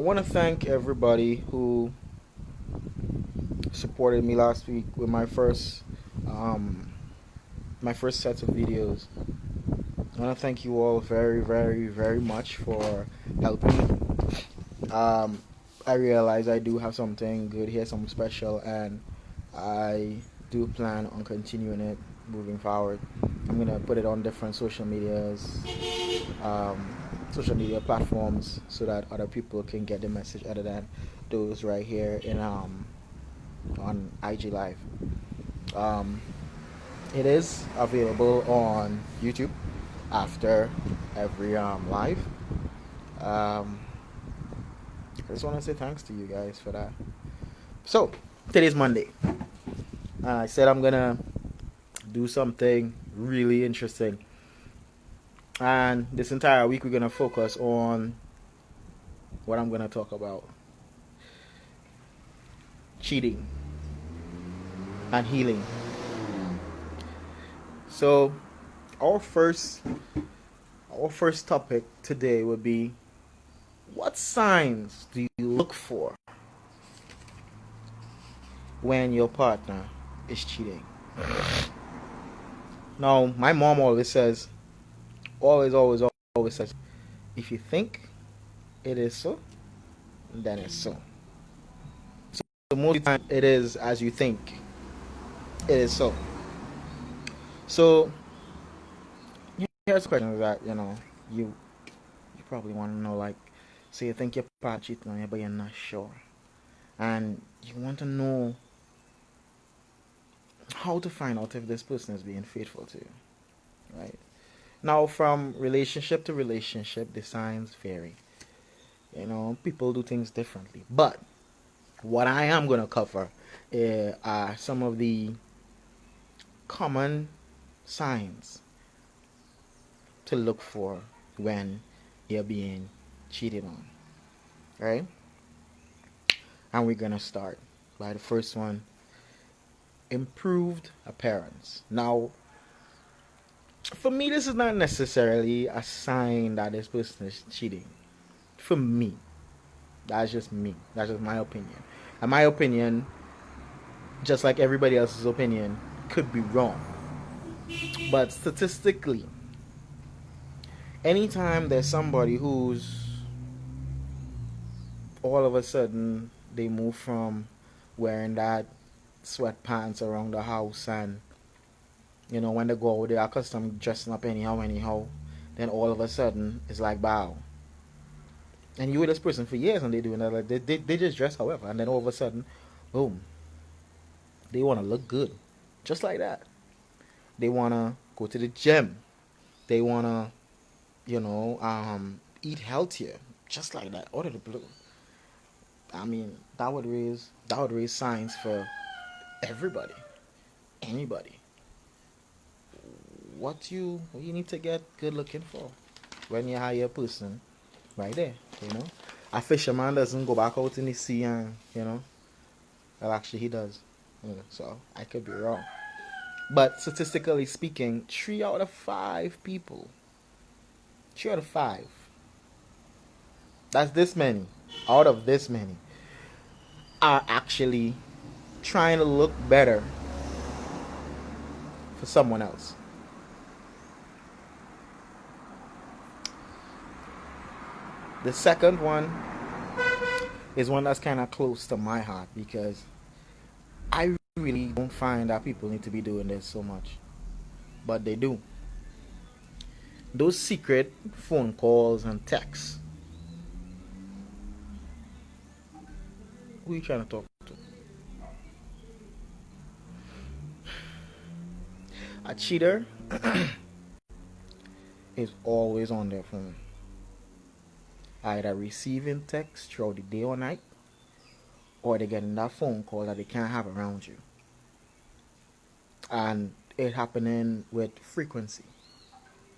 want to thank everybody who supported me last week with um, my first set of videos. I want to thank you all very, very, very much for helping me. I realize I do have something good here, something special, and I do plan on continuing it moving forward. I'm gonna put it on different um, social media platforms, so that other people can get the message other than those right here in on IG Live. Um, it is available on YouTube after every live. Um, I just want to say thanks to you guys for that. So today's Monday. I said I'm gonna do something really interesting, and this entire week we're gonna focus on what I'm gonna talk about: cheating and healing. So our first our first topic today would be: what signs do you look for when your partner is cheating? Now, my mom always says, always says, if you think it is so, then it's so. So most of the time, it is as you think it is so. So here's a question that you you probably want to know, like, so you think your partner cheating on you, but you're not sure, and you want to know how to find out if this person is being faithful to you, right? Now, from relationship to relationship, the signs vary. People do things differently. But what I am going to cover are some of the common signs to look for when you're being cheated on, right? And we're going to start by the first one: improved appearance. Now, for me, this is not necessarily a sign that this person is cheating. For me, that's just me. That's just my opinion. And my opinion, just like everybody else's opinion, could be wrong. But statistically, anytime there's somebody who's all of a sudden they move from wearing that sweatpants around the house, and when they go out they are accustomed dressing up anyhow, then all of a sudden it's like, bow. And you with this person for years and they doing that, like they just dress however, and then all of a sudden, boom, they want to look good, just like that. They want to go to the gym. They want to, eat healthier, just like that, out of the blue. I mean, that would raise signs for everybody, anybody. What you need to get good looking for when you hire a person right there. A fisherman doesn't go back out in the sea, and well, actually he does. So I could be wrong, but statistically speaking, 3 out of 5 people, 3 out of 5, that's this many, out of this many, are actually trying to look better for someone else. The second one is one that's kind of close to my heart, because I really don't find that people need to be doing this so much, but they do. Those secret phone calls and texts. Who are you trying to talk to? A cheater is always on their phone, either receiving text throughout the day or night, or they're getting that phone call that they can't have around you. And it happening with frequency,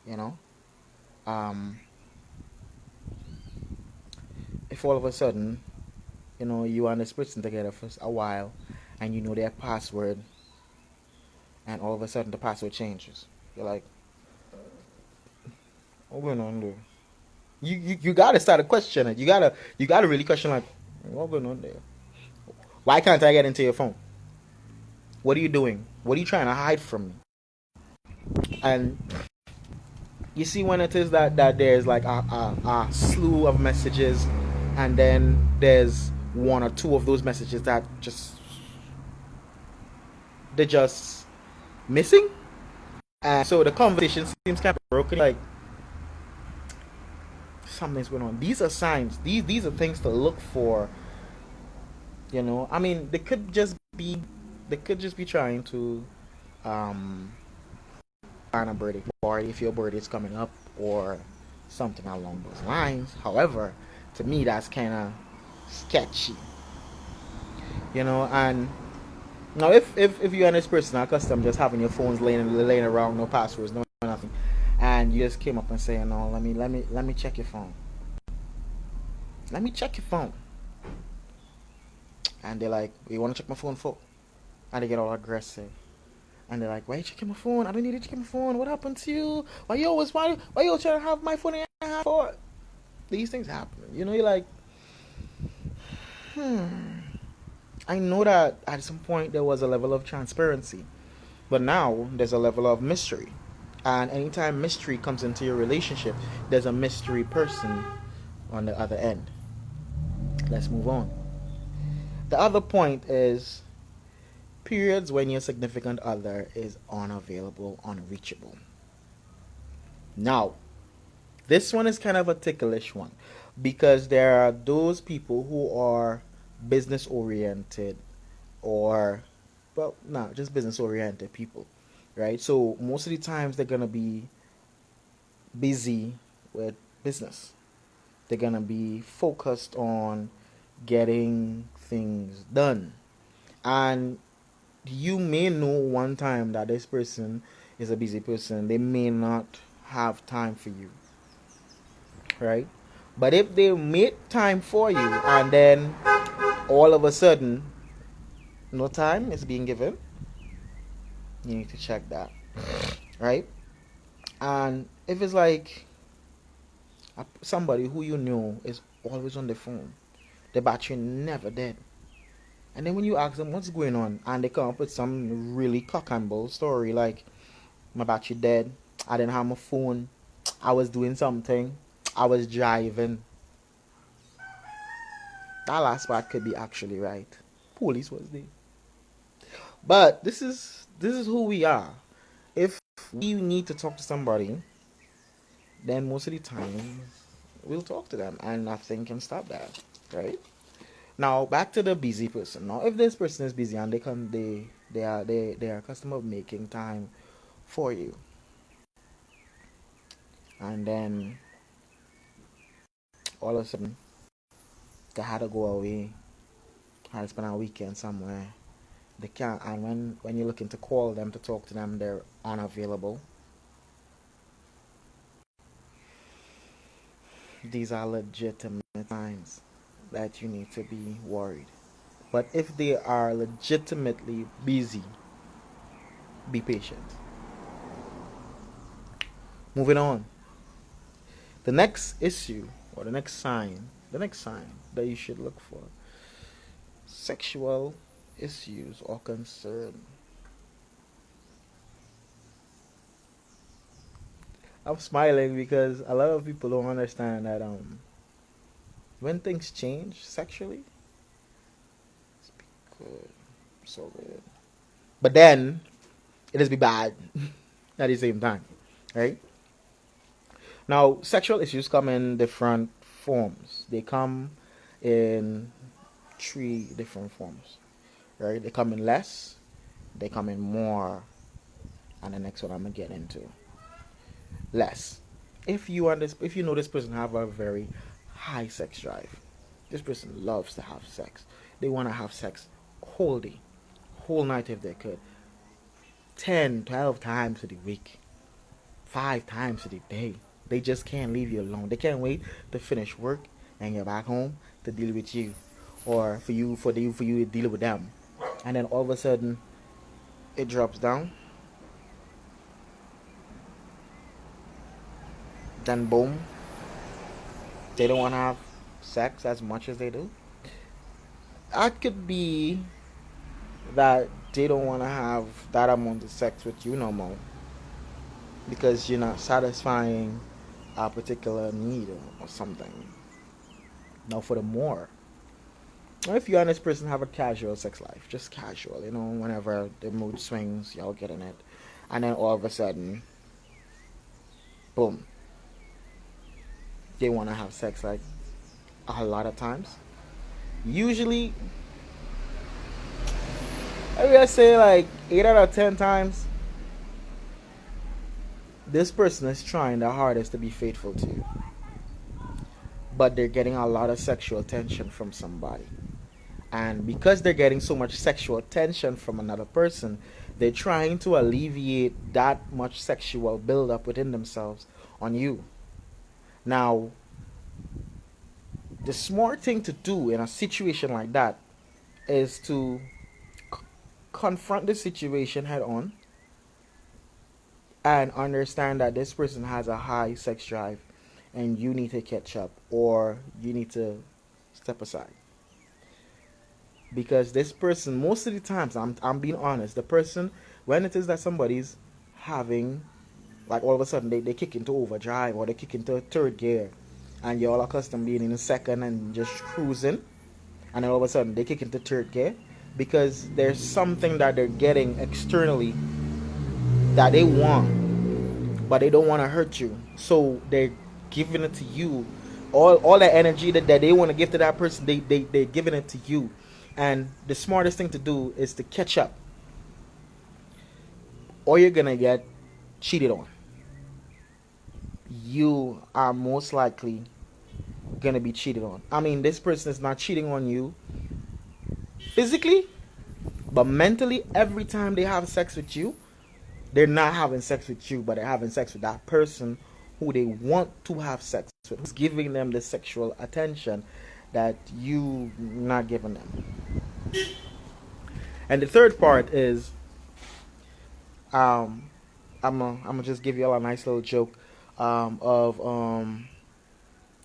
you know. Um, if all of a sudden, you and this person together for a while, and you know their password, and all of a sudden the password changes, you're like, what's going on there? You gotta start to question it. You gotta really question like, what's going on there? Why can't I get into your phone? What are you doing? What are you trying to hide from me? And you see when it is that there's like a slew of messages, and then there's one or two of those messages that they're just missing, and so the conversation seems kind of broken. Like something's going on. These are signs. These are things to look for. I mean, they could just be trying to um find a birthday party if your birthday is coming up or something along those lines. However, to me that's kind of sketchy. And now if you and this person are accustomed just having your phones laying around, no passwords, no nothing, and you just came up and saying, "No, let me check your phone. Let me check your phone." And they're like, "You want to check my phone for?" And they get all aggressive. And they're like, "Why are you checking my phone? I don't need you to check my phone. What happened to you? Why you always trying to have my phone in your hand for?" These things happen. You're like, I know that at some point there was a level of transparency, but now there's a level of mystery. And anytime mystery comes into your relationship, there's a mystery person on the other end. Let's move on. The other point is periods when your significant other is unavailable, unreachable. Now, this one is kind of a ticklish one because there are those people who are business oriented or, well, no, just business oriented people, right? So most of the times they're going to be busy with business. They're going to be focused on getting things done. And you may know one time that this person is a busy person. They may not have time for you, right? But if they make time for you and then all of a sudden no time is being given, you need to check that, right? And if it's like somebody who you know is always on the phone, the battery never dead, and then when you ask them what's going on, and they come up with some really cock and bull story like, "My battery dead, I didn't have my phone, I was doing something, I was driving." That last part could be actually right. Police was there. But this is who we are. If we need to talk to somebody, then most of the time we'll talk to them and nothing can stop that. Right? Now back to the busy person. Now if this person is busy and they are accustomed of making time for you, and then all of a sudden they had to go away, had to spend a weekend somewhere. They can't, and when you're looking to call them to talk to them, they're unavailable. These are legitimate signs that you need to be worried. But if they are legitimately busy, be patient. Moving on. The next issue or the next sign that you should look for: sexual issues or concern. I'm smiling because a lot of people don't understand that when things change sexually, it's good, so good. But then it is be bad at the same time, right? Now, sexual issues come in different forms. They come in three different forms, right? They come in less, they come in more, and the next one I'm gonna get into less. If you know this person have a very high sex drive, this person loves to have sex. They want to have sex whole day, whole night if they could, 10, 12 times a week, 5 times a day. They just can't leave you alone. They can't wait to finish work and get back home to deal with you, or for you to deal with them. And then all of a sudden, it drops down. Then boom, They don't want to have sex as much as they do. That could be that they don't want to have that amount of sex with you no more because you're not satisfying a particular need or something. Now, for the more, if you and this person have a casual sex life, just casual, whenever the mood swings, y'all get in it, and then all of a sudden, boom, they want to have sex like a lot of times. Usually, I would say like 8 out of 10 times, this person is trying their hardest to be faithful to you, but they're getting a lot of sexual tension from somebody. And because they're getting so much sexual tension from another person, they're trying to alleviate that much sexual buildup within themselves on you. Now, the smart thing to do in a situation like that is to confront the situation head on and understand that this person has a high sex drive and you need to catch up or you need to step aside. Because this person, most of the times, I'm being honest, the person, when it is that somebody's having, like all of a sudden they kick into overdrive or they kick into third gear and you're all accustomed being in a second and just cruising, and then all of a sudden they kick into third gear because there's something that they're getting externally that they want, but they don't want to hurt you. So they're giving it to you. All that energy that they want to give to that person, they're giving it to you. And the smartest thing to do is to catch up, or you're going to get cheated on. You are most likely going to be cheated on. I mean, this person is not cheating on you physically, but mentally, every time they have sex with you, they're not having sex with you, but they're having sex with that person who they want to have sex with, who's giving them the sexual attention that you not giving them. And the third part is, I'm gonna just give you all a nice little joke I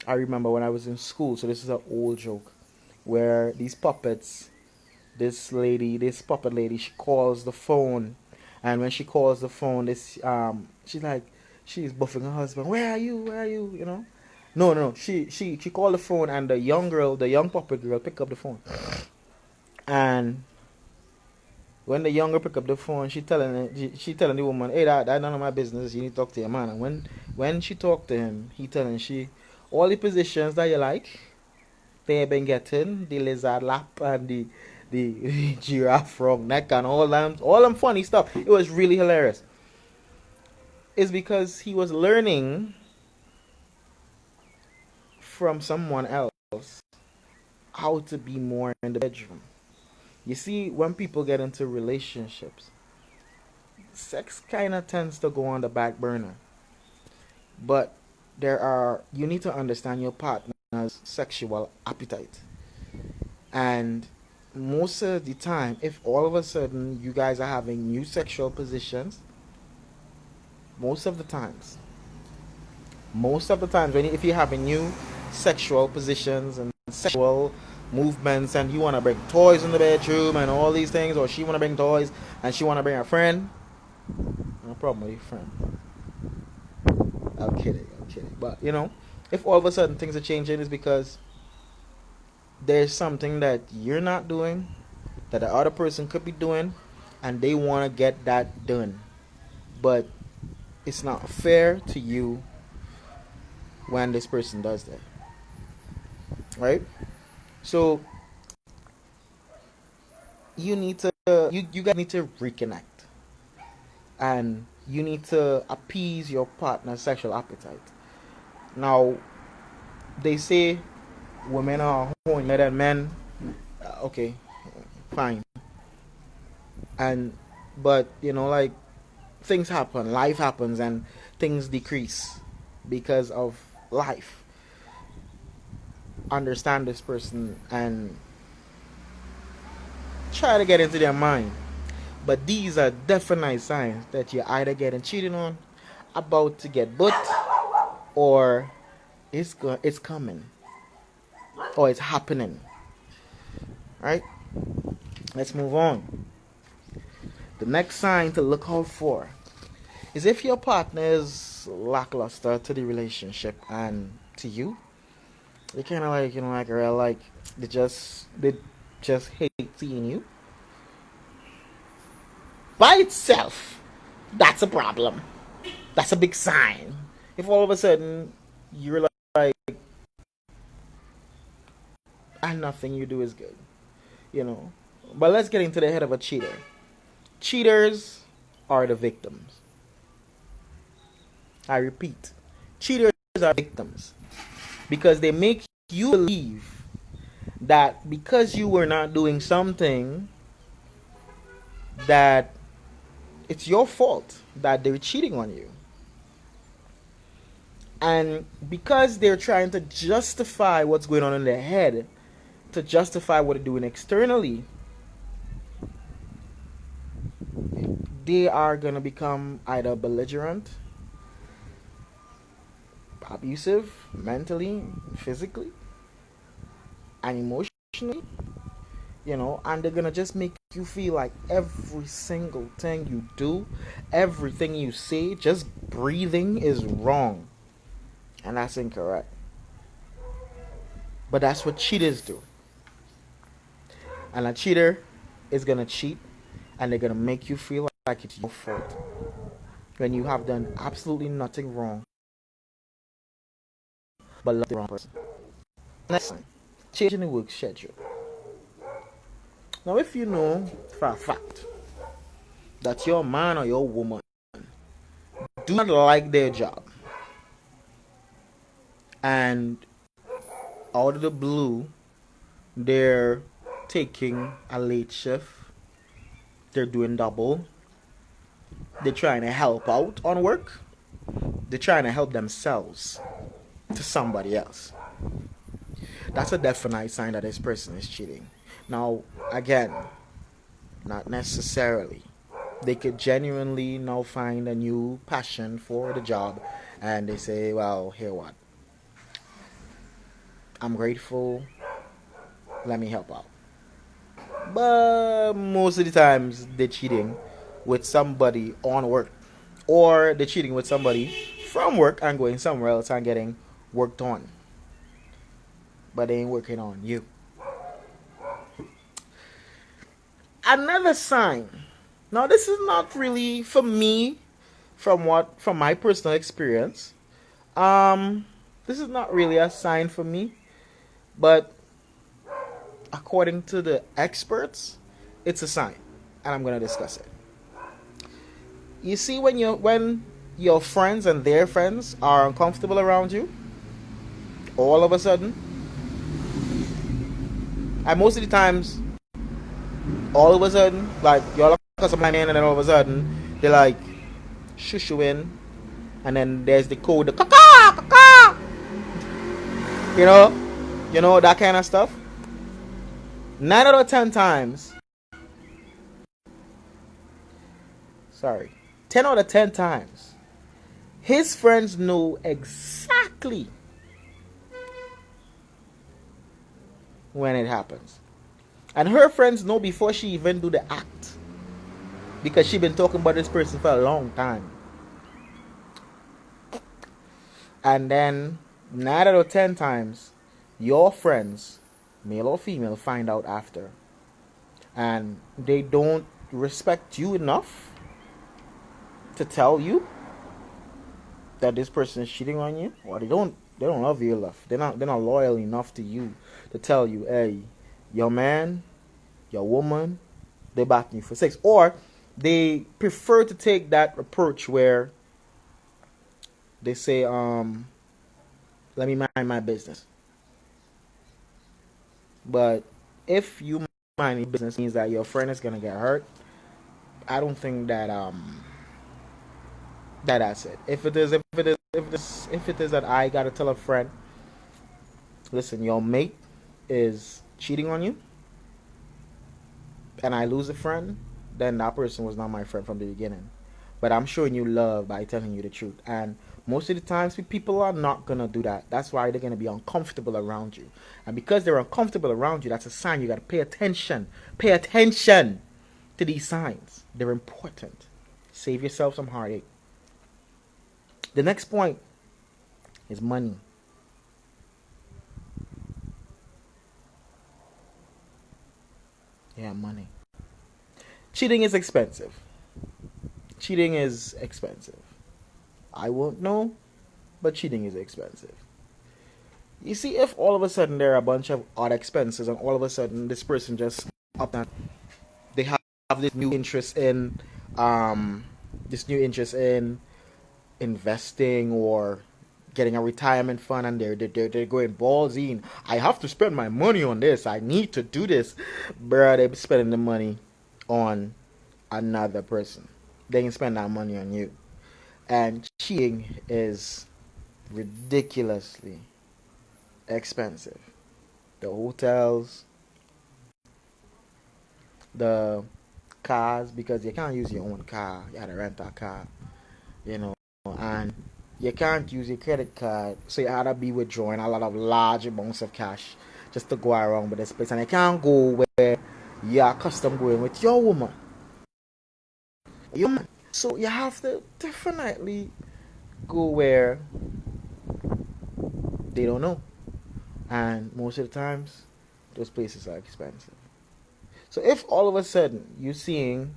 remember when I was in school. So this is an old joke where these puppets, this puppet lady, she calls the phone, and when she calls the phone, she's buffing her husband. Where are you? Where are you? No. She called the phone, and the young puppet girl, pick up the phone. And when the younger pick up the phone, she telling the woman, "Hey, that none of my business. You need to talk to your man." And when she talked to him, he telling she all the positions that you like, they have been getting the lizard lap and the giraffe frog neck and all them funny stuff. It was really hilarious. It's because he was learning from someone else how to be more in the bedroom. You see, when people get into relationships, sex kind of tends to go on the back burner. But you need to understand your partner's sexual appetite. And most of the time, if all of a sudden you guys are having new sexual positions, most of the times, if you're having new sexual positions and sexual movements, and you want to bring toys in the bedroom and all these things, or she want to bring toys and she want to bring her friend, no problem with your friend. I'm kidding. But if all of a sudden things are changing, it's because there's something that you're not doing that the other person could be doing, and they want to get that done. But it's not fair to you when this person does that, right? So you guys need to reconnect, and you need to appease your partner's sexual appetite. Now, they say women are hornier than men. Okay, fine. But like, things happen, life happens, and things decrease because of life. Understand this person and try to get into their mind. But these are definite signs that you're either getting cheated on, about to get butt, or it's coming or it's happening. Right? Let's move on. The next sign to look out for is if your partner is lackluster to the relationship and to you. They kind of like, they just hate seeing you. By itself, that's a problem. That's a big sign. If all of a sudden you're like, and nothing you do is good, you know. But let's get into the head of a cheater. Cheaters are the victims. I repeat, cheaters are victims because they make you believe that because you were not doing something, that it's your fault that they're cheating on you. And because they're trying to justify what's going on in their head, to justify what they're doing externally, they are going to become either belligerent, abusive, mentally, physically, and emotionally, and they're going to just make you feel like every single thing you do, everything you say, just breathing is wrong. And that's incorrect. But that's what cheaters do. And a cheater is going to cheat and they're going to make you feel like it's your fault when you have done absolutely nothing wrong but love the wrong person. Next time, changing the work schedule. Now, if you know for a fact that your man or your woman do not like their job and out of the blue they're taking a late shift, they're doing double, they're trying to help out on work, they're trying to help themselves to somebody else, that's a definite sign that this person is cheating. Now, again, not necessarily. They could genuinely now find a new passion for the job and they say, well, here what? I'm grateful. Let me help out. But most of the times they're cheating with somebody on work, or they're cheating with somebody from work and going somewhere else and getting worked on. But they ain't working on you. Another sign. Now this is not really for me, from my personal experience. This is not really a sign for me, but according to the experts, it's a sign, and I'm gonna discuss it. You see, when your friends and their friends are uncomfortable around you, all of a sudden, and most of the times, all of a sudden, like you're like some man, and then all of a sudden they like shush you in, and then there's the code, the caca, caca, that kind of stuff. 9 out of 10 times, 10 out of 10 times, his friends know exactly when it happens. And her friends know before she even do the act. Because she been talking about this person for a long time. And then 9 out of 10 times, your friends, male or female, find out after. And they don't respect you enough to tell you that this person is cheating on you, or they don't love you enough. They're not loyal enough to you to tell you, hey, your man, your woman, they're backing you for sex. Or they prefer to take that approach where they say, let me mind my business. But if you mind your business means that your friend is gonna get hurt, I don't think that that's it. If it is that I gotta tell a friend, listen, your mate is cheating on you, and I lose a friend, then that person was not my friend from the beginning. but I'm showing you love by telling you the truth. And most of the times, people are not gonna do that. That's why they're gonna be uncomfortable around you. And because they're uncomfortable around you, that's a sign you gotta pay attention. Pay attention to these signs. They're important. Save yourself some heartache. The next point is money. Yeah, money. Cheating is expensive. Cheating is expensive. I won't know, but cheating is expensive. You see, if all of a sudden there are a bunch of odd expenses, and all of a sudden this person just up and they have this new interest in um investing or getting a retirement fund, and they're going balls in. I have to spend my money on this. I need to do this, bruh. They're spending the money on another person. They can spend that money on you. And cheating is ridiculously expensive. The hotels, the cars, because you can't use your own car. You gotta rent a car, and you can't use your credit card, so you gotta be withdrawing a lot of large amounts of cash just to go around with this place. And you can't go where you're accustomed going with your woman. So you have to definitely go where they don't know. And most of the times, those places are expensive. So if all of a sudden you're seeing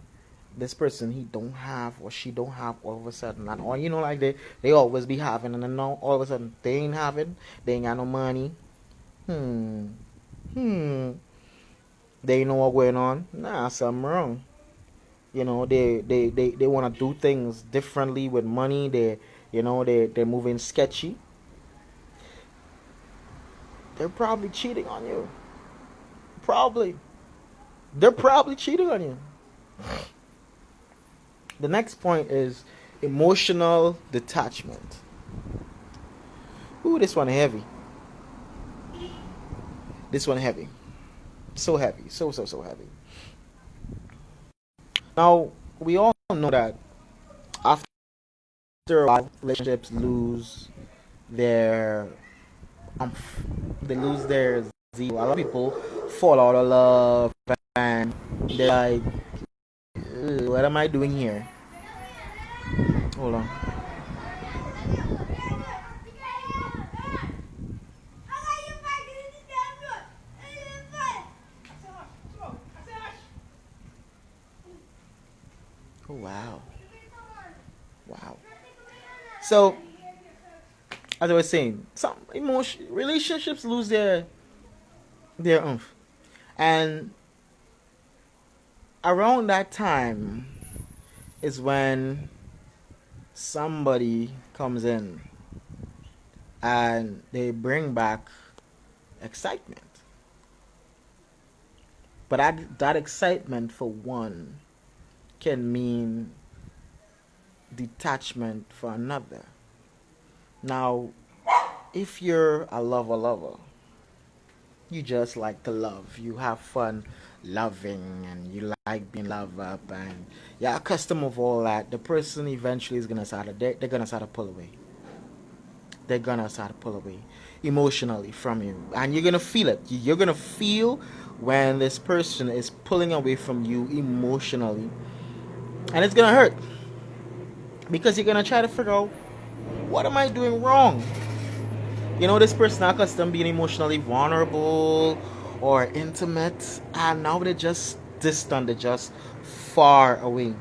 this person, he don't have or she don't have all of a sudden, and or like they always be having, and then now all of a sudden they ain't having, they ain't got no money. Hmm. Hmm. They ain't know what's going on. Nah, something wrong. They want to do things differently with money. They're moving sketchy. They're probably cheating on you. Probably. They're probably cheating on you. The next point is emotional detachment. Ooh, this one heavy. This one heavy. So heavy. So heavy. Now, we all know that after a while, relationships lose their they lose their zeal. A lot of people fall out of love and they're like, what am I doing here? Hold on. Oh, wow. Wow. So, as I was saying, some relationships lose their oomph. And around that time is when somebody comes in and they bring back excitement. But that excitement, for one, can mean detachment for another. Now, if you're a lover, you just like to love. You have fun loving and you like being loved up and you're accustomed of all that. The person eventually is gonna they're gonna start to pull away. They're gonna start to pull away emotionally from you. And you're gonna feel it. You're gonna feel when this person is pulling away from you emotionally. And it's gonna hurt. Because you're gonna try to figure out, what am I doing wrong? This person accustomed being emotionally vulnerable or intimate, and now they're just distant, they're just far away.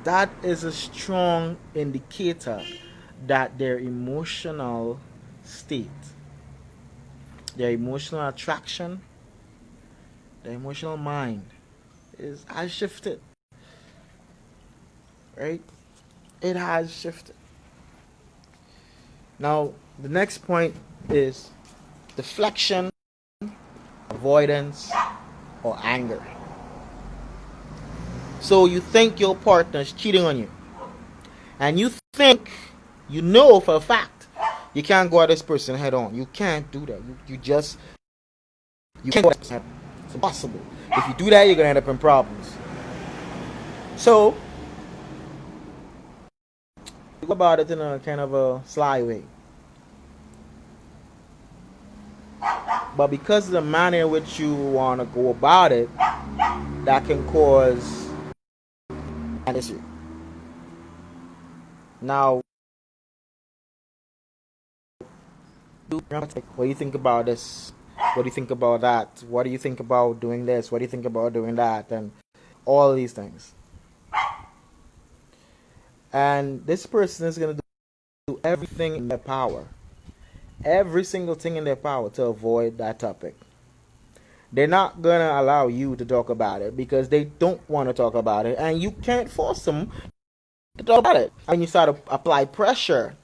That is a strong indicator that their emotional state, their emotional attraction, their emotional mind has shifted. Right? It has shifted. Now, the next point is deflection, avoidance, or anger. So you think your partner is cheating on you, and you think you know for a fact you can't go at this person head on. You can't do that. You can't go at this person. It's impossible. If you do that, you're gonna end up in problems. So about it in a kind of a sly way. But because of the manner in which you want to go about it, that can cause an issue. Now, what do you think about this? What do you think about that? What do you think about doing this? What do you think about doing that? And all these things. And this person is going to do everything in their power, every single thing in their power to avoid that topic. They're not going to allow you to talk about it because they don't want to talk about it, and you can't force them to talk about it. When you start to apply pressure,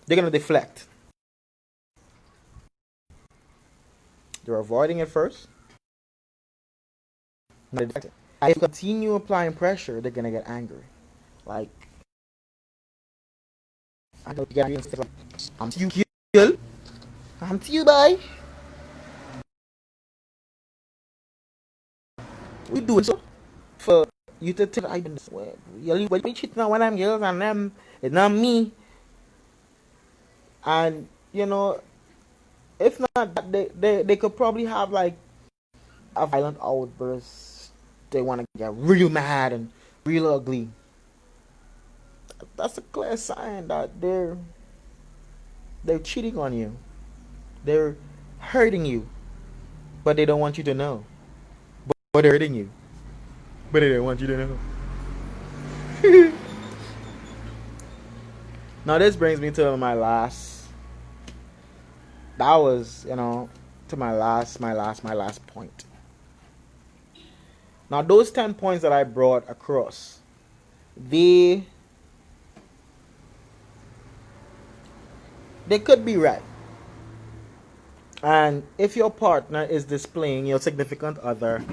they're going to deflect. They're avoiding it first. And if you continue applying pressure, they're going to get angry. Like, I don't get angry. I'm to you, kill. I'm to you, boy. We do it so for you to tell I been this way. You cheating on one of them girls and them, it's not me. And you know, if not that, they could probably have like a violent outburst. They want to get real mad and real ugly. That's a clear sign that they're cheating on you. They're hurting you, but they don't want you to know. But they're hurting you, but they don't want you to know. Now this brings me to my last. That was, to my last point. Now those 10 points that I brought across, they could be right. And if your partner is displaying, your significant other,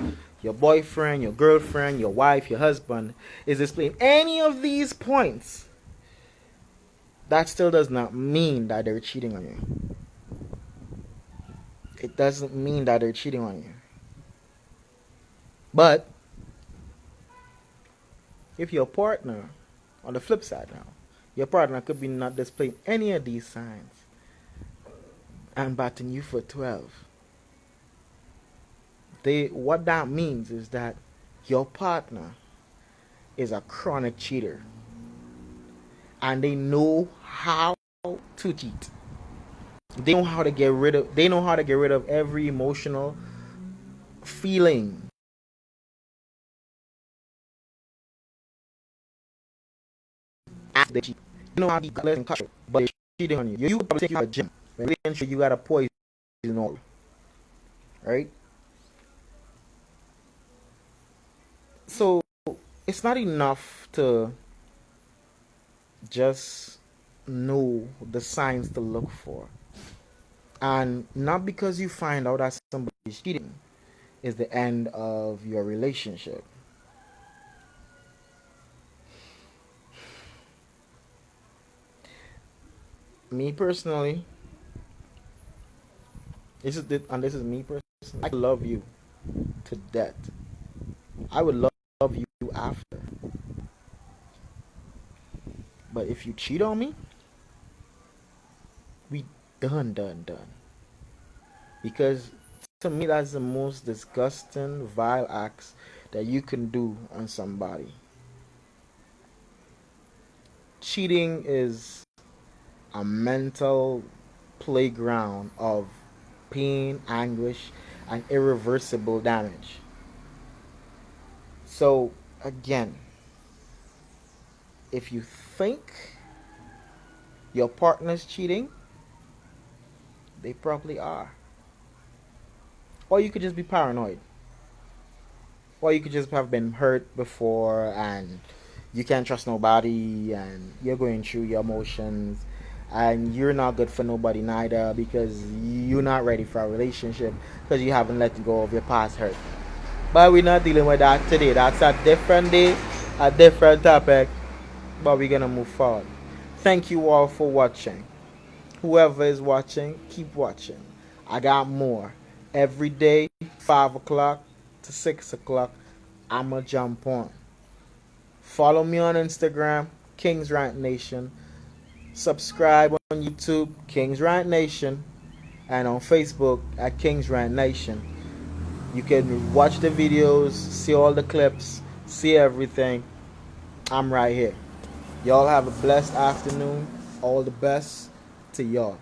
your boyfriend, your girlfriend, your wife, your husband, is displaying any of these points, that still does not mean that they're cheating on you. It doesn't mean that they're cheating on you. But if your partner, on the flip side now, your partner could be not displaying any of these signs and batting you for 12. What that means is that your partner is a chronic cheater. And they know how to cheat. They know how to get rid of every emotional feeling. They cheat. You know how to get control, but they're cheating on you. You probably think you have a gym. When they sure you got a poison all. Right? So it's not enough to just know the signs to look for. And not because you find out that somebody is cheating is the end of your relationship. Me personally, this is me personally, I love you to death. I would love you after. But if you cheat on me, we done. Because to me, that's the most disgusting, vile acts that you can do on somebody. Cheating is a mental playground of pain, anguish, and irreversible damage. So, again, if you think your partner's cheating, they probably are. Or you could just be paranoid. Or you could just have been hurt before and you can't trust nobody and you're going through your emotions and you're not good for nobody neither because you're not ready for a relationship because you haven't let go of your past hurt. But we're not dealing with that today. That's a different day, a different topic, but we're gonna move forward. Thank you all for watching. Whoever is watching, keep watching. I got more. Every day, 5 o'clock to 6 o'clock, I'ma jump on. Follow me on Instagram, Kings Rant Nation. Subscribe on YouTube, Kings Rant Nation, and on Facebook at Kings Rant Nation. You can watch the videos, see all the clips, see everything. I'm right here. Y'all have a blessed afternoon. All the best to y'all.